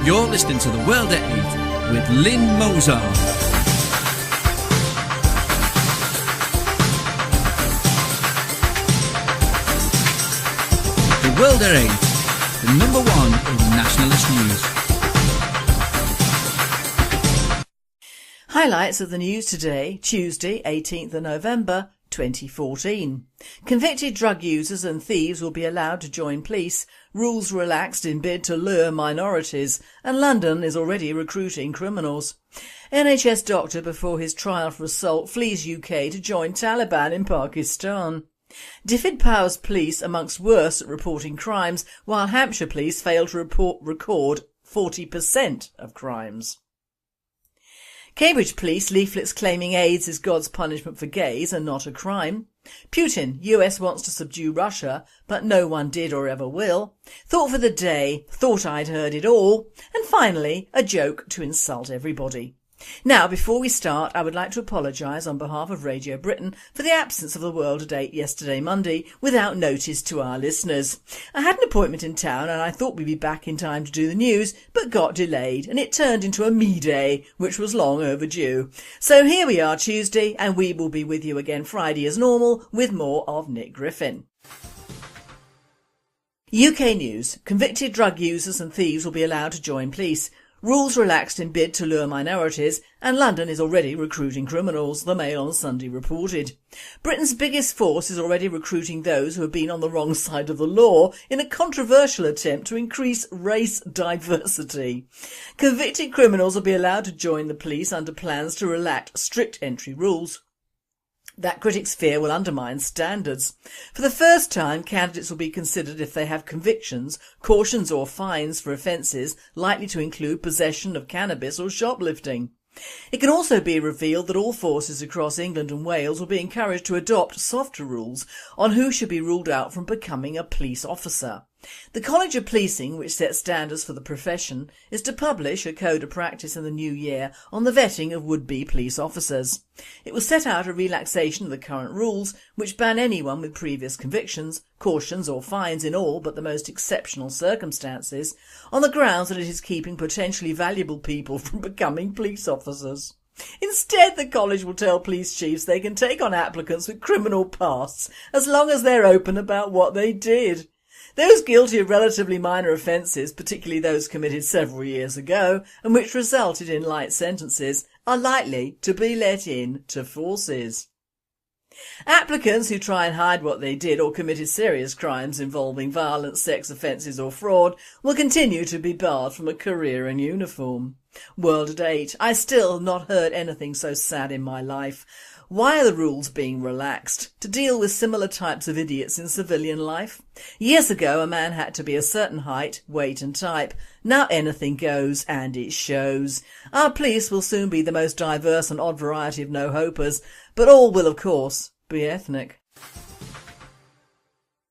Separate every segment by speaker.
Speaker 1: You're listening to The World at 8 with Lynn Mozart. The World at 8, the number one in nationalist news.
Speaker 2: Highlights of the news today, Tuesday, 18th of November 2014. Convicted drug users and thieves will be allowed to join police, rules relaxed in bid to lure minorities, and London is already recruiting criminals. NHS doctor before his trial for assault flees UK to join Taliban in Pakistan. Dyfed-Powys police amongst worst at reporting crimes, while Hampshire police fail to record 40% of crimes. Cambridge police leaflets claiming AIDS is God's punishment for gays and not a crime. Putin, US wants to subdue Russia, but no one did or ever will. Thought for the day, thought I'd heard it all. And finally, a joke to insult everybody. Now, before we start, I would like to apologise on behalf of Radio Britain for the absence of The World at 8 yesterday Monday without notice to our listeners. I had an appointment in town and I thought we'd be back in time to do the news, but got delayed and it turned into a me day, which was long overdue. So here we are Tuesday and we will be with you again Friday as normal with more of Nick Griffin. UK news. Convicted drug users and thieves will be allowed to join police. Rules relaxed in bid to lure minorities, and London is already recruiting criminals, the Mail on Sunday reported. Britain's biggest force is already recruiting those who have been on the wrong side of the law in a controversial attempt to increase race diversity. Convicted criminals will be allowed to join the police under plans to relax strict entry rules that critics fear will undermine standards. For the first time, candidates will be considered if they have convictions, cautions or fines for offences likely to include possession of cannabis or shoplifting. It can also be revealed that all forces across England and Wales will be encouraged to adopt softer rules on who should be ruled out from becoming a police officer. The College of Policing, which sets standards for the profession, is to publish a code of practice in the new year on the vetting of would-be police officers. It will set out a relaxation of the current rules, which ban anyone with previous convictions, cautions or fines in all but the most exceptional circumstances, on the grounds that it is keeping potentially valuable people from becoming police officers. Instead, the college will tell police chiefs they can take on applicants with criminal pasts as long as they're open about what they did. Those guilty of relatively minor offences, particularly those committed several years ago and which resulted in light sentences, are likely to be let in to forces. Applicants who try and hide what they did or committed serious crimes involving violence, sex offences or fraud will continue to be barred from a career in uniform. World at 8. I still have not heard anything so sad in my life. Why are the rules being relaxed? To deal with similar types of idiots in civilian life? Years ago a man had to be a certain height, weight and type. Now anything goes and it shows. Our police will soon be the most diverse and odd variety of no-hopers, but all will of course be ethnic.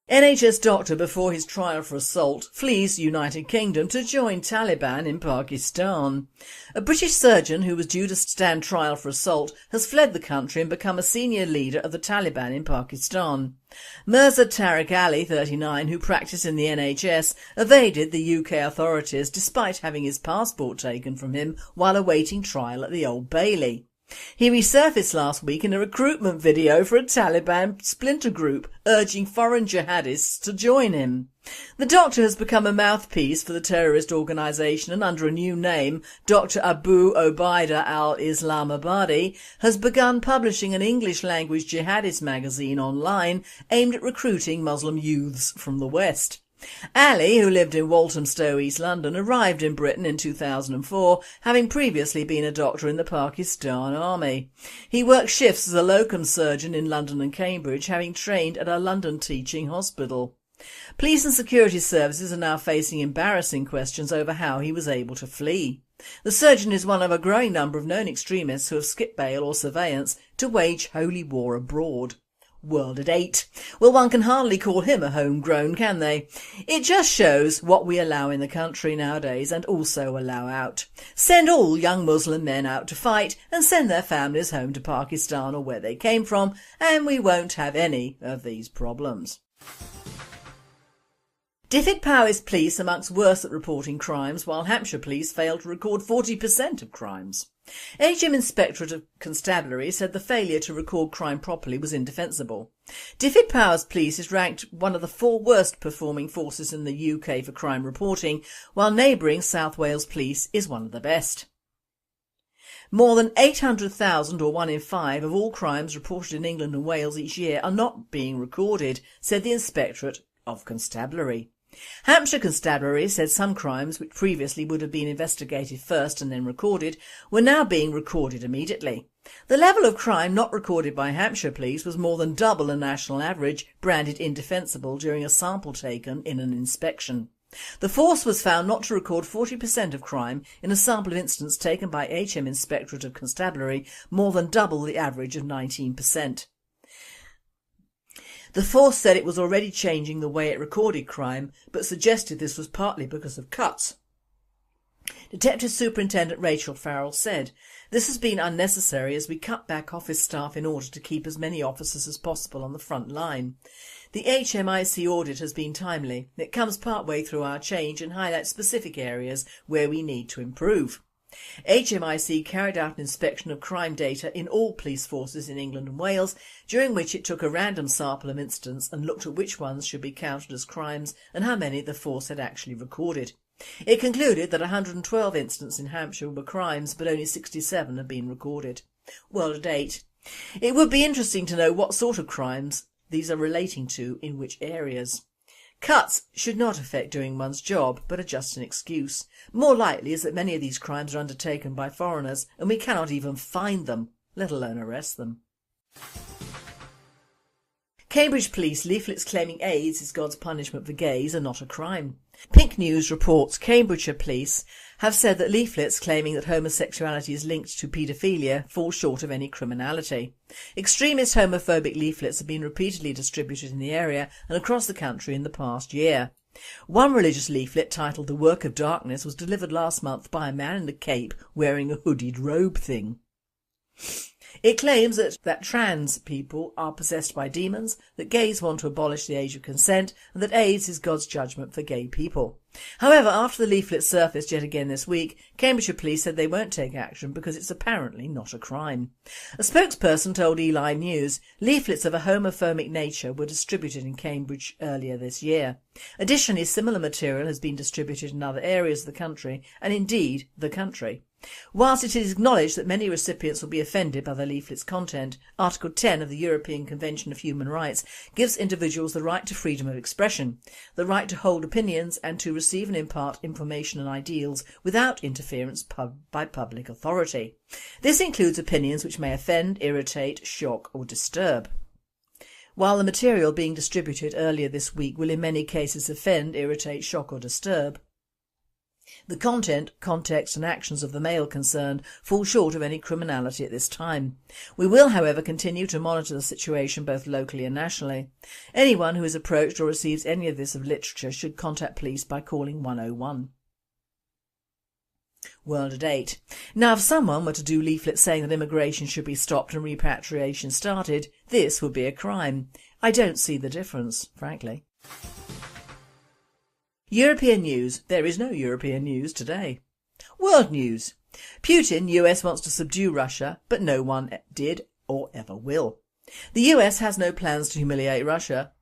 Speaker 2: NHS doctor before his trial for assault flees United Kingdom to join Taliban in Pakistan. A British surgeon who was due to stand trial for assault has fled the country and become a senior leader of the Taliban in Pakistan. Mirza Tariq Ali, 39, who practiced in the NHS, evaded the UK authorities despite having his passport taken from him while awaiting trial at the Old Bailey. He resurfaced last week in a recruitment video for a Taliban splinter group urging foreign jihadists to join him. The doctor has become a mouthpiece for the terrorist organisation and under a new name, Dr Abu Obaida al-Islamabadi has begun publishing an English-language jihadist magazine online aimed at recruiting Muslim youths from the West. Ali, who lived in Walthamstow, East London, arrived in Britain in 2004, having previously been a doctor in the Pakistan Army. He worked shifts as a locum surgeon in London and Cambridge, having trained at a London teaching hospital. Police and security services are now facing embarrassing questions over how he was able to flee. The surgeon is one of a growing number of known extremists who have skipped bail or surveillance to wage holy war abroad. World at 8. Well, one can hardly call him a homegrown, can they? It just shows what we allow in the country nowadays and also allow out. Send all young Muslim men out to fight and send their families home to Pakistan or where they came from, and we won't have any of these problems. Dyfed-Powys police amongst worst at reporting crimes, while Hampshire police failed to record 40% of crimes. HM Inspectorate of Constabulary said the failure to record crime properly was indefensible. Dyfed-Powys Police is ranked one of the 4 worst performing forces in the UK for crime reporting, while neighbouring South Wales Police is one of the best. More than 800,000, or 1 in 5, of all crimes reported in England and Wales each year are not being recorded, said the Inspectorate of Constabulary. Hampshire Constabulary said some crimes, which previously would have been investigated first and then recorded, were now being recorded immediately. The level of crime not recorded by Hampshire Police was more than double the national average, branded indefensible during a sample taken in an inspection. The force was found not to record 40% of crime in a sample of incidents taken by HM Inspectorate of Constabulary, more than double the average of 19%. The force said it was already changing the way it recorded crime, but suggested this was partly because of cuts. Detective Superintendent Rachel Farrell said, "This has been unnecessary as we cut back office staff in order to keep as many officers as possible on the front line. The HMIC audit has been timely. It comes partway through our change and highlights specific areas where we need to improve." HMIC carried out an inspection of crime data in all police forces in England and Wales, during which it took a random sample of incidents and looked at which ones should be counted as crimes and how many the force had actually recorded. It concluded that 112 incidents in Hampshire were crimes, but only 67 had been recorded. Well, to date. It would be interesting to know what sort of crimes these are relating to in which areas. Cuts should not affect doing one's job, but are just an excuse. More likely is that many of these crimes are undertaken by foreigners and we cannot even find them, let alone arrest them. Cambridge police leaflets claiming AIDS is God's punishment for gays are not a crime. Pink News reports Cambridgeshire police have said that leaflets claiming that homosexuality is linked to paedophilia fall short of any criminality. Extremist homophobic leaflets have been repeatedly distributed in the area and across the country in the past year. One religious leaflet titled The Work of Darkness was delivered last month by a man in a cape wearing a hooded robe thing. It claims that trans people are possessed by demons, that gays want to abolish the age of consent, and that AIDS is God's judgment for gay people. However, after the leaflet surfaced yet again this week, Cambridgeshire police said they won't take action because it's apparently not a crime. A spokesperson told Eli News leaflets of a homophobic nature were distributed in Cambridge earlier this year. Additionally, similar material has been distributed in other areas of the country, and indeed the country. Whilst it is acknowledged that many recipients will be offended by the leaflet's content, Article 10 of the European Convention of Human Rights gives individuals the right to freedom of expression, the right to hold opinions and to receive and impart information and ideals without interference by public authority. This includes opinions which may offend, irritate, shock or disturb. While the material being distributed earlier this week will in many cases offend, irritate, shock or disturb, the content, context and actions of the male concerned fall short of any criminality at this time. We will, however, continue to monitor the situation both locally and nationally. Anyone who is approached or receives any of this of literature should contact police by calling 101. World at 8. Now, if someone were to do leaflets saying that immigration should be stopped and repatriation started, this would be a crime. I don't see the difference, frankly. European news. There is no European news today. World news. Putin, US wants to subdue Russia, but no one did or ever will. The US has no plans to humiliate Russia,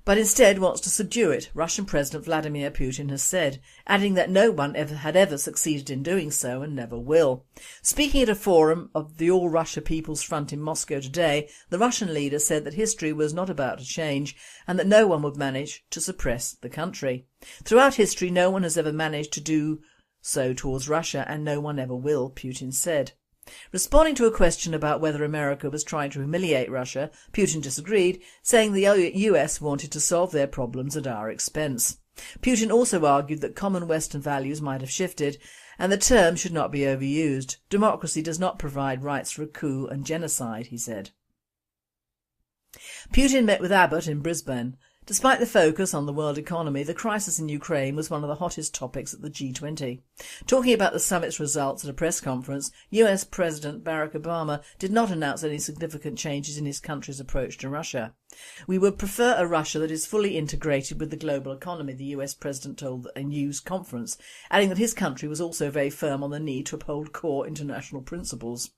Speaker 2: but instead wants to subdue it, Russian President Vladimir Putin has said, adding that no one had ever succeeded in doing so and never will. Speaking at a forum of the All Russia People's Front in Moscow today, the Russian leader said that history was not about to change and that no one would manage to suppress the country. Throughout history, no one has ever managed to do so towards Russia and no one ever will, Putin said. Responding to a question about whether America was trying to humiliate Russia, Putin disagreed, saying the US wanted to solve their problems at our expense. Putin also argued that common Western values might have shifted and the term should not be overused. Democracy does not provide rights for a coup and genocide, he said. Putin met with Abbott in Brisbane. Despite the focus on the world economy, the crisis in Ukraine was one of the hottest topics at the G20. Talking about the summit's results at a press conference, US President Barack Obama did not announce any significant changes in his country's approach to Russia. "We would prefer a Russia that is fully integrated with the global economy," the US President told a news conference, adding that his country was also very firm on the need to uphold core international principles.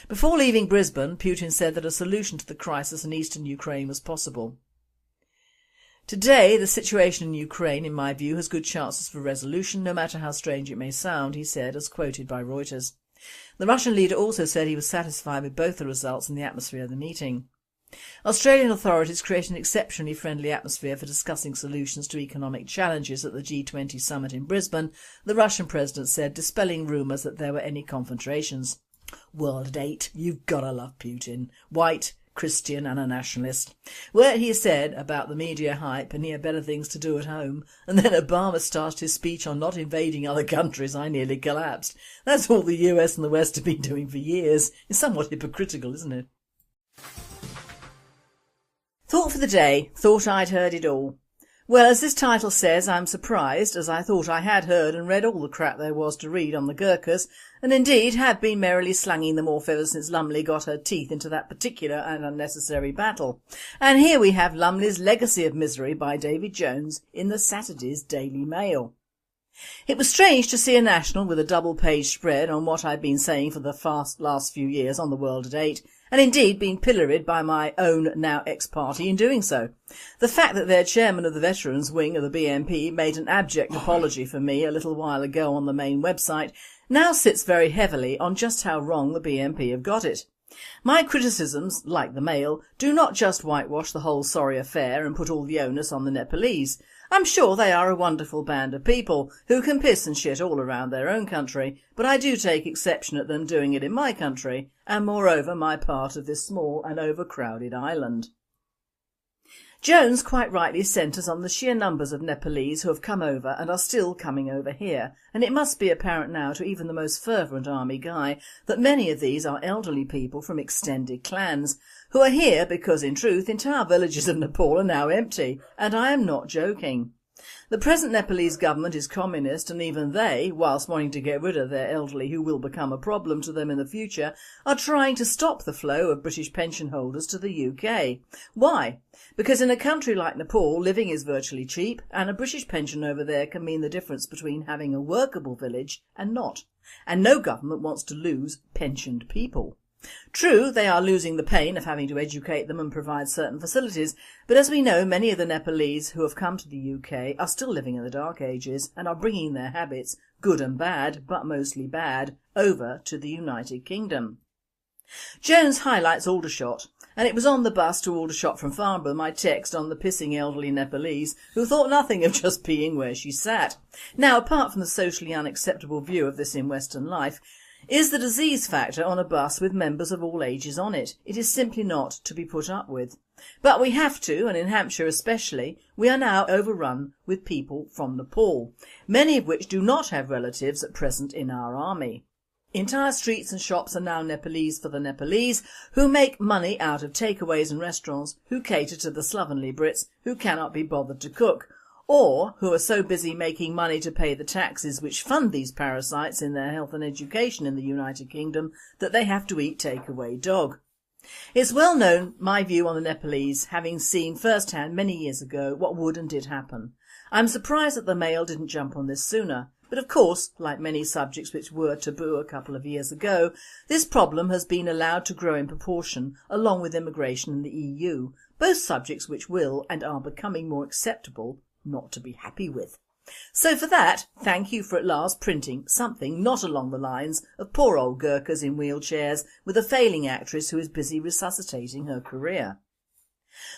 Speaker 2: Before leaving Brisbane, Putin said that a solution to the crisis in eastern Ukraine was possible. "Today, the situation in Ukraine, in my view, has good chances for resolution, no matter how strange it may sound," he said, as quoted by Reuters. The Russian leader also said he was satisfied with both the results and the atmosphere of the meeting. Australian authorities created an exceptionally friendly atmosphere for discussing solutions to economic challenges at the G20 summit in Brisbane, the Russian president said, dispelling rumours that there were any confrontations. World at 8, you've gotta love Putin. White, Christian and a nationalist. Well, he said about the media hype and he had better things to do at home, and then Obama started his speech on not invading other countries. I nearly collapsed. That's all the US and the West have been doing for years. It's somewhat hypocritical, isn't it? Thought for the day. Thought I'd heard it all. Well, as this title says, I'm surprised, as I thought I had heard and read all the crap there was to read on the Gurkhas, and indeed have been merrily slanging them off ever since Lumley got her teeth into that particular and unnecessary battle. And here we have Lumley's Legacy of Misery by David Jones in the Saturday's Daily Mail. It was strange to see a National with a double-page spread on what I'd been saying for the last few years on the World at 8, and indeed been pilloried by my own now ex-party in doing so. The fact that their chairman of the Veterans Wing of the BNP made an abject apology for me a little while ago on the main website now sits very heavily on just how wrong the BNP have got it. My criticisms, like the Mail, do not just whitewash the whole sorry affair and put all the onus on the Nepalese. I'm sure they are a wonderful band of people who can piss and shit all around their own country, but I do take exception at them doing it in my country, and moreover my part of this small and overcrowded island. Jones quite rightly centres on the sheer numbers of Nepalese who have come over and are still coming over here, and it must be apparent now to even the most fervent army guy that many of these are elderly people from extended clans, who are here because in truth entire villages of Nepal are now empty, and I am not joking. The present Nepalese government is communist, and even they, whilst wanting to get rid of their elderly who will become a problem to them in the future, are trying to stop the flow of British pension holders to the UK. Why? Because in a country like Nepal, living is virtually cheap, and a British pension over there can mean the difference between having a workable village and not. And no government wants to lose pensioned people. True, they are losing the pain of having to educate them and provide certain facilities, but as we know, many of the Nepalese who have come to the UK are still living in the Dark Ages and are bringing their habits, good and bad, but mostly bad, over to the United Kingdom. Jones highlights Aldershot, and it was on the bus to Aldershot from Farnborough my text on the pissing elderly Nepalese who thought nothing of just peeing where she sat. Now, apart from the socially unacceptable view of this in Western life, is the disease factor on a bus with members of all ages on it. It is simply not to be put up with. But we have to, and in Hampshire especially, we are now overrun with people from Nepal, many of which do not have relatives at present in our army. Entire streets and shops are now Nepalese for the Nepalese, who make money out of takeaways and restaurants, who cater to the slovenly Brits who cannot be bothered to cook, or who are so busy making money to pay the taxes which fund these parasites in their health and education in the United Kingdom that they have to eat takeaway dog. It's well known my view on the Nepalese, having seen firsthand many years ago what would and did happen. I'm surprised that the Mail didn't jump on this sooner, but of course, like many subjects which were taboo a couple of years ago, this problem has been allowed to grow in proportion along with immigration in the EU, both subjects which will and are becoming more acceptable not to be happy with. So for that, thank you for at last printing something not along the lines of poor old Gurkhas in wheelchairs with a failing actress who is busy resuscitating her career.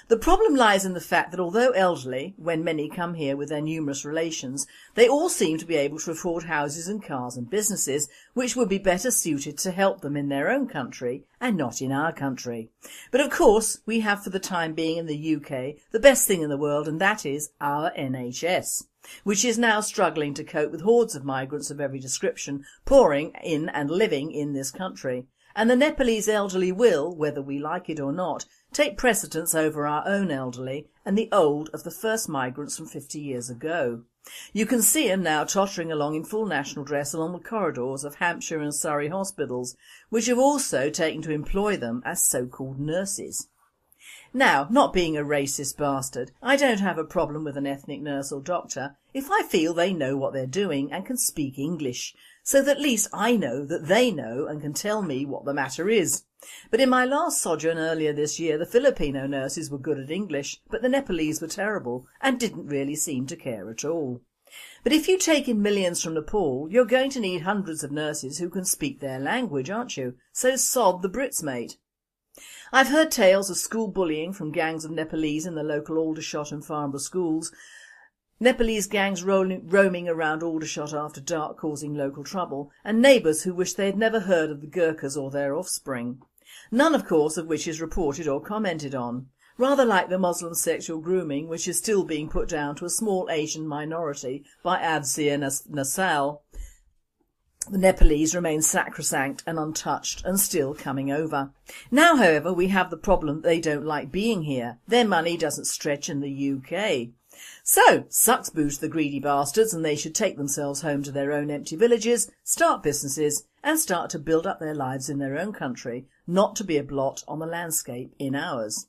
Speaker 2: The problem lies in the fact that although elderly, when many come here with their numerous relations, they all seem to be able to afford houses and cars and businesses which would be better suited to help them in their own country and not in our country. But of course we have for the time being in the UK the best thing in the world, and that is our NHS, which is now struggling to cope with hordes of migrants of every description pouring in and living in this country. and the Nepalese elderly will, whether we like it or not, take precedence over our own elderly and the old of the first migrants from 50 years ago. You can see them now tottering along in full national dress along the corridors of Hampshire and Surrey hospitals, which have also taken to employ them as so-called nurses. Now, not being a racist bastard, I don't have a problem with an ethnic nurse or doctor if I feel they know what they're doing and can speak English, so that at least I know that they know and can tell me what the matter is. But in my last sojourn earlier this year, the Filipino nurses were good at English, but the Nepalese were terrible and didn't really seem to care at all. But if you take in millions from Nepal, you're going to need hundreds of nurses who can speak their language, aren't you? So sod the Brits, mate. I've heard tales of school bullying from gangs of Nepalese in the local Aldershot and Farnborough schools, Nepalese gangs roaming around Aldershot after dark causing local trouble, and neighbours who wish they had never heard of the Gurkhas or their offspring. None, of course, of which is reported or commented on. Rather like the Muslim sexual grooming, which is still being put down to a small Asian minority by Avsia Nasal, the Nepalese remain sacrosanct and untouched and still coming over. Now, however, we have the problem that they don't like being here. Their money doesn't stretch in the UK. So, sucks boo to the greedy bastards, and they should take themselves home to their own empty villages, start businesses and start to build up their lives in their own country, not to be a blot on the landscape in ours.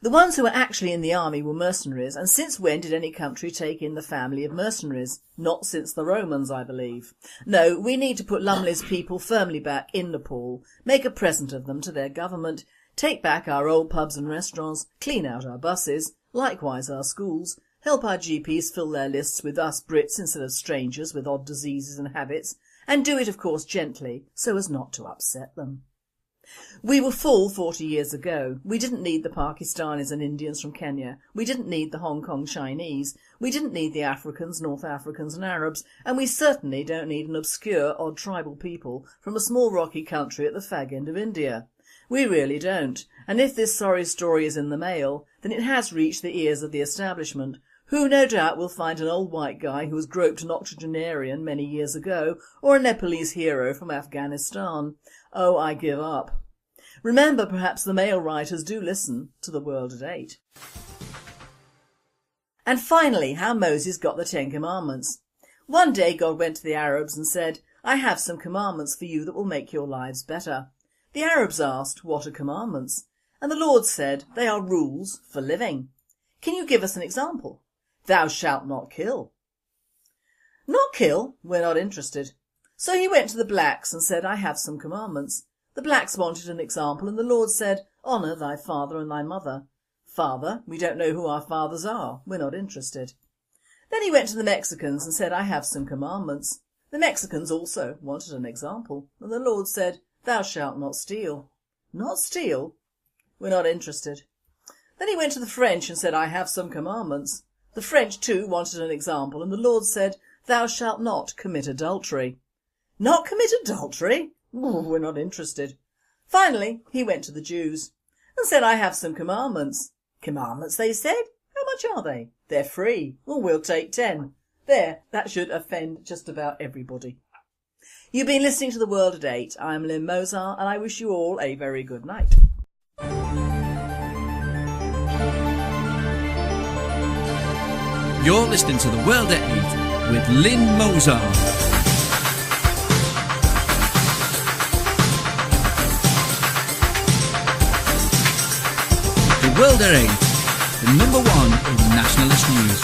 Speaker 2: The ones who were actually in the army were mercenaries, and since when did any country take in the family of mercenaries? Not since the Romans, I believe. No, we need to put Lumley's people firmly back in Nepal, make a present of them to their government, take back our old pubs and restaurants, clean out our buses, likewise our schools, help our GPs fill their lists with us Brits instead of strangers with odd diseases and habits, and do it of course gently so as not to upset them. We were full 40 years ago. We didn't need the Pakistanis and Indians from Kenya. We didn't need the Hong Kong Chinese. We didn't need the Africans, North Africans and Arabs. And we certainly don't need an obscure, odd tribal people from a small rocky country at the fag end of India. We really don't. And if this sorry story is in the mail, then it has reached the ears of the establishment, who no doubt will find an old white guy who was groped an octogenarian many years ago, or a Nepalese hero from Afghanistan. Oh, I give up. Remember, perhaps the male writers do listen to The World at 8. And finally, how Moses got the 10 Commandments. One day God went to the Arabs and said, "I have some commandments for you that will make your lives better." The Arabs asked, "What are commandments?" And the Lord said, "They are rules for living." "Can you give us an example?" "Thou shalt not kill." "Not kill? We're not interested." So he went to the blacks and said, "I have some commandments." The blacks wanted an example, and the Lord said, "Honour thy father and thy mother." "Father? We don't know who our fathers are. We're not interested." Then he went to the Mexicans and said, "I have some commandments." The Mexicans also wanted an example, and the Lord said, "Thou shalt not steal." "Not steal? We're not interested." Then he went to the French and said, "I have some commandments." The French too wanted an example, and the Lord said, "Thou shalt not commit adultery." "Not commit adultery? We're not interested." Finally, he went to the Jews and said, "I have some commandments." "Commandments," they said. "How much are they?" "They're free." "Well, we'll take 10. There, that should offend just about everybody. You've been listening to The World at 8. I'm Lynn Mozart, and I wish you all a very good night.
Speaker 1: You're listening to The World at 8 with Lynn Mozart. The World at 8, the number one in nationalist news.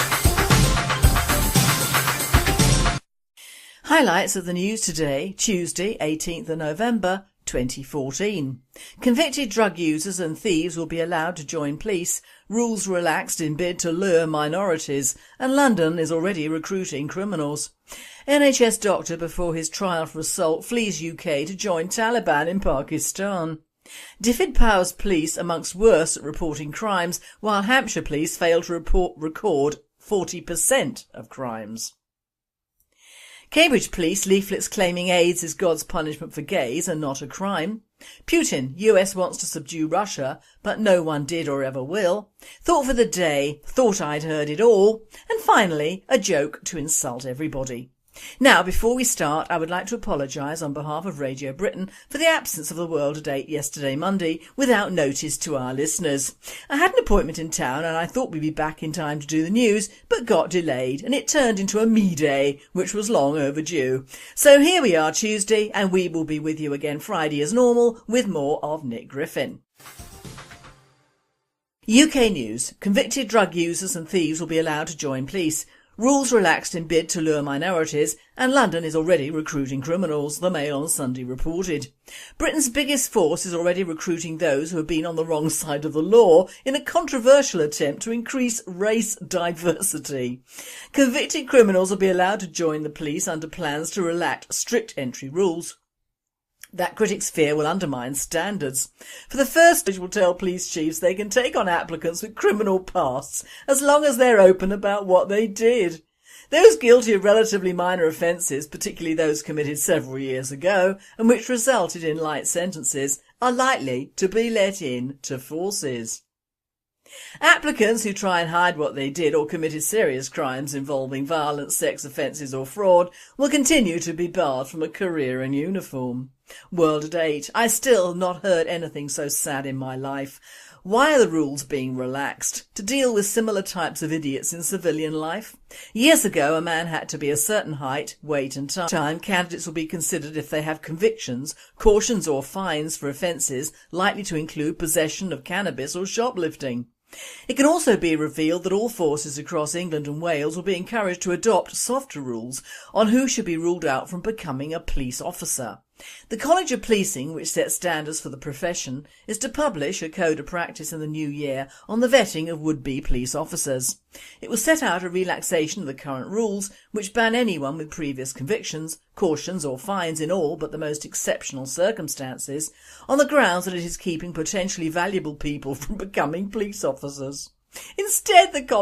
Speaker 2: Highlights of the news today, Tuesday, 18th of November 2014. Convicted drug users and thieves will be allowed to join police, rules relaxed in bid to lure minorities, and London is already recruiting criminals. NHS doctor before his trial for assault flees UK to join Taliban in Pakistan. Dyfed-Powys police amongst worst at reporting crimes, while Hampshire police fail to record 40% of crimes. Cambridge police leaflets claiming AIDS is God's punishment for gays and not a crime. Putin, US wants to subdue Russia, but no one did or ever will. Thought for the day, thought I'd heard it all. And finally, a joke to insult everybody. Now, before we start, I would like to apologise on behalf of Radio Britain for the absence of the World at 8 yesterday Monday without notice to our listeners. I had an appointment in town and I thought we'd be back in time to do the news, but got delayed and it turned into a me day, which was long overdue. So here we are Tuesday and we will be with you again Friday as normal with more of Nick Griffin. UK news. Convicted drug users and thieves will be allowed to join police. Rules relaxed in bid to lure minorities, and London is already recruiting criminals, the Mail on Sunday reported. Britain's biggest force is already recruiting those who have been on the wrong side of the law in a controversial attempt to increase race diversity. Convicted criminals will be allowed to join the police under plans to relax strict entry rules that critics fear will undermine standards. For the first, it will tell police chiefs they can take on applicants with criminal pasts as long as they're open about what they did. Those guilty of relatively minor offences, particularly those committed several years ago and which resulted in light sentences, are likely to be let in to forces. Applicants who try and hide what they did or committed serious crimes involving violence, sex offences or fraud will continue to be barred from a career in uniform. World at 8. I still have not heard anything so sad in my life. Why are the rules being relaxed? To deal with similar types of idiots in civilian life? Years ago, a man had to be a certain height, weight and time. Candidates will be considered if they have convictions, cautions or fines for offences likely to include possession of cannabis or shoplifting. It can also be revealed that all forces across England and Wales will be encouraged to adopt softer rules on who should be ruled out from becoming a police officer. The College of Policing, which sets standards for the profession, is to publish a code of practice in the new year on the vetting of would-be police officers. It will set out a relaxation of the current rules, which ban anyone with previous convictions, cautions or fines in all but the most exceptional circumstances, on the grounds that it is keeping potentially valuable people from becoming police officers. Instead, the college